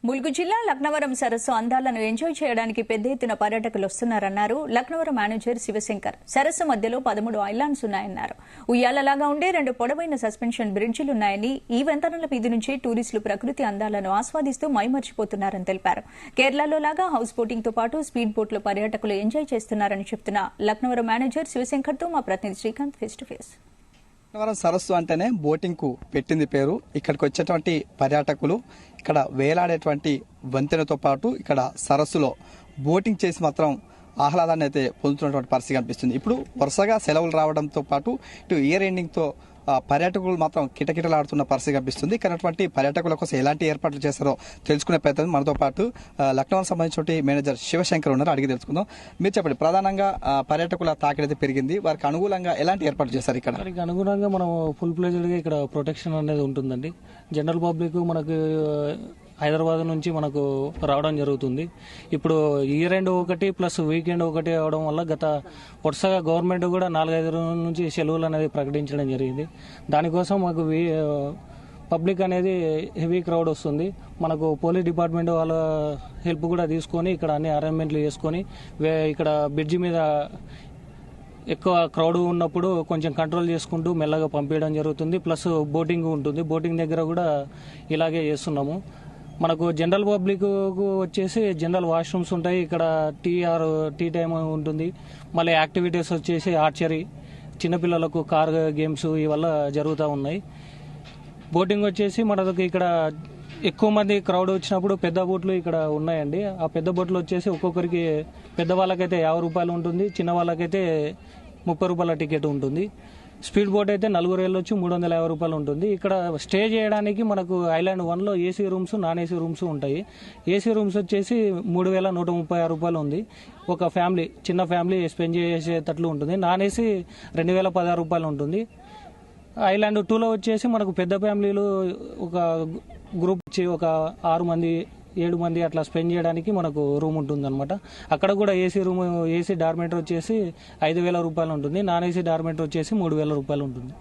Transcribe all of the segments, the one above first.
ములుగు జిల్లా లక్నవరం సరస్సు అందాలను ఎంజాయ్ చేయడానికి పెద్ద ఎత్తున పర్యాటకులు వస్తున్నారన్నారు లక్నవరం మేనేజర్ శివశంకర్. సరస్సు మధ్యలో 13 ఐలాండ్స్ ఉన్నాయన్నారు. ఉయ్యాలలాగా ఉండే 2 పొడవైన సస్పెన్షన్ బ్రిడ్జిలున్నాయని, ఈ వంతెనల మీద నుంచి టూరిస్టులు ప్రకృతి అందాలను ఆస్వాదిస్తూ మైమర్చిపోతున్నారని తెలిపారు. కేరళలో లాగా హౌస్ బోటింగ్ తో పాటు స్పీడ్ బోట్లో పర్యాటకులు ఎంజాయ్ చేస్తున్నారని చెప్తున్న లక్నవరం మేనేజర్ శివశంకర్ తో మా ప్రతినిధి Srikanth face to face. Laknavaram సరస్సు అంటేనే బోటింగ్ కు పెట్టింది పేరు. ఇక్కడికి వచ్చేటువంటి పర్యాటకులు ఇక్కడ వేలాడేటువంటి వంతెనతో పాటు ఇక్కడ సరస్సులో బోటింగ్ చేసి మాత్రం ఆహ్లాదాన్ని అయితే పొందుతున్నటువంటి పరిస్థితి కనిపిస్తుంది. ఇప్పుడు వరుసగా సెలవులు రావడంతో పాటు ఇటు ఇయర్ ఎండింగ్ తో పర్యాటకులు మాత్రం కిటకిటలాడుతున్న పరిస్థితి కనిపిస్తుంది. కానీ పర్యాటకుల కోసం ఎలాంటి ఏర్పాట్లు చేస్తారో తెలుసుకునే ప్రయత్నం మనతో పాటు లక్నవరం సంబంధించిన మేనేజర్ శివశంకర్ ఉన్నారు, అడిగి తెలుసుకుందాం. మీరు చెప్పండి, ప్రధానంగా పర్యాటకుల తాకిడి పెరిగింది, వారికి అనుకూలంగా ఎలాంటి ఏర్పాట్లు చేస్తారు? ఇక్కడ వారికి అనుగుణంగా మనం ఫుల్ ప్లేజ్డ్గా ఇక్కడ ప్రొటెక్షన్ అనేది ఉంటుందండి. జనరల్ పబ్లిక్ మనకు హైదరాబాద్ నుంచి మనకు రావడం జరుగుతుంది. ఇప్పుడు ఇయర్ ఎండ్ ఒకటి ప్లస్ వీకెండ్ ఒకటి అవడం వల్ల గత వరుసగా గవర్నమెంట్ కూడా 4-5 రోజుల నుంచి సెలవులు అనేది ప్రకటించడం జరిగింది. దానికోసం మాకు పబ్లిక్ అనేది హెవీ క్రౌడ్ వస్తుంది. మనకు పోలీస్ డిపార్ట్మెంట్ వాళ్ళ హెల్ప్ కూడా తీసుకొని ఇక్కడ అన్ని అరేంజ్మెంట్లు చేసుకొని ఇక్కడ బ్రిడ్జి మీద ఎక్కువ క్రౌడ్ ఉన్నప్పుడు కొంచెం కంట్రోల్ చేసుకుంటూ మెల్లగా పంపించడం జరుగుతుంది. ప్లస్ బోటింగ్ ఉంటుంది. బోటింగ్ దగ్గర కూడా ఇలాగే చేస్తున్నాము. మనకు జనరల్ పబ్లిక్ వచ్చేసి జనరల్ వాష్రూమ్స్ ఉంటాయి. ఇక్కడ టీ టైం ఉంటుంది. మళ్ళీ యాక్టివిటీస్ వచ్చేసి ఆర్చరీ, చిన్నపిల్లలకు కార్ గేమ్స్ ఇవల్ల జరుగుతూ ఉన్నాయి. బోటింగ్ వచ్చేసి మనకు ఇక్కడ ఎక్కువ మంది క్రౌడ్ వచ్చినప్పుడు పెద్ద బోట్లు ఇక్కడ ఉన్నాయండి. ఆ పెద్ద బోట్లు వచ్చేసి ఒక్కొక్కరికి పెద్ద వాళ్ళకైతే 50 రూపాయలు ఉంటుంది, చిన్న వాళ్ళకైతే 30 రూపాయల టికెట్ ఉంటుంది. స్పీడ్ బోట్ అయితే 4 వెళ్ళొచ్చు, 350 రూపాయలు ఉంటుంది. ఇక్కడ స్టే చేయడానికి మనకు ఐలాండ్ 1లో AC rooms, non AC rooms ఉంటాయి. ఏసీ రూమ్స్ వచ్చేసి 3136 రూపాయలు ఉంది. ఒక ఫ్యామిలీ, చిన్న ఫ్యామిలీ స్పెండ్ చేసేటట్లు ఉంటుంది. నాన్ ఏసీ 2016 రూపాయలు ఉంటుంది. ఐలాండ్ 2లో వచ్చేసి మనకు పెద్ద ఫ్యామిలీలు ఒక గ్రూప్ వచ్చి ఒక 6 మంది 7 మంది అట్లా స్పెండ్ చేయడానికి మనకు రూమ్ ఉంటుంది అనమాట. అక్కడ కూడా ఏసీ రూమ్, ఏసీ డార్మెంటరీ వచ్చేసి 5000 రూపాయలు ఉంటుంది. నాన్ ఏసీ డార్మెంటరీ వచ్చేసి 3000 రూపాయలు ఉంటుంది.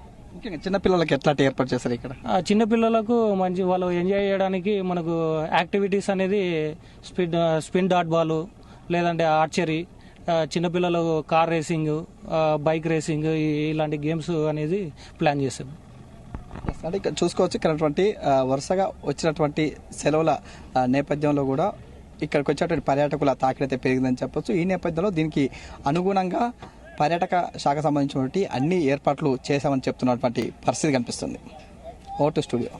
చిన్నపిల్లలకి ఎట్లాంటి ఏర్పాటు చేస్తారు ఇక్కడ? చిన్నపిల్లలకు మంచి వాళ్ళు ఎంజాయ్ చేయడానికి మనకు యాక్టివిటీస్ అనేది స్పిన్ డాట్ బాల్, లేదంటే ఆర్చరీ, చిన్నపిల్లలు కార్ రేసింగ్, బైక్ రేసింగ్, ఇలాంటి గేమ్స్ అనేది ప్లాన్ చేశారు. అంటే ఇక్కడ చూసుకోవచ్చు, ఇక్కడ వరుసగా వచ్చినటువంటి సెలవుల నేపథ్యంలో కూడా ఇక్కడికి వచ్చేటువంటి పర్యాటకుల తాకిడి పెరిగిందని చెప్పొచ్చు. ఈ నేపథ్యంలో దీనికి అనుగుణంగా పర్యాటక శాఖ సంబంధించినటువంటి అన్ని ఏర్పాట్లు చేశామని చెప్తున్నటువంటి పరిస్థితి కనిపిస్తుంది. Vote studio.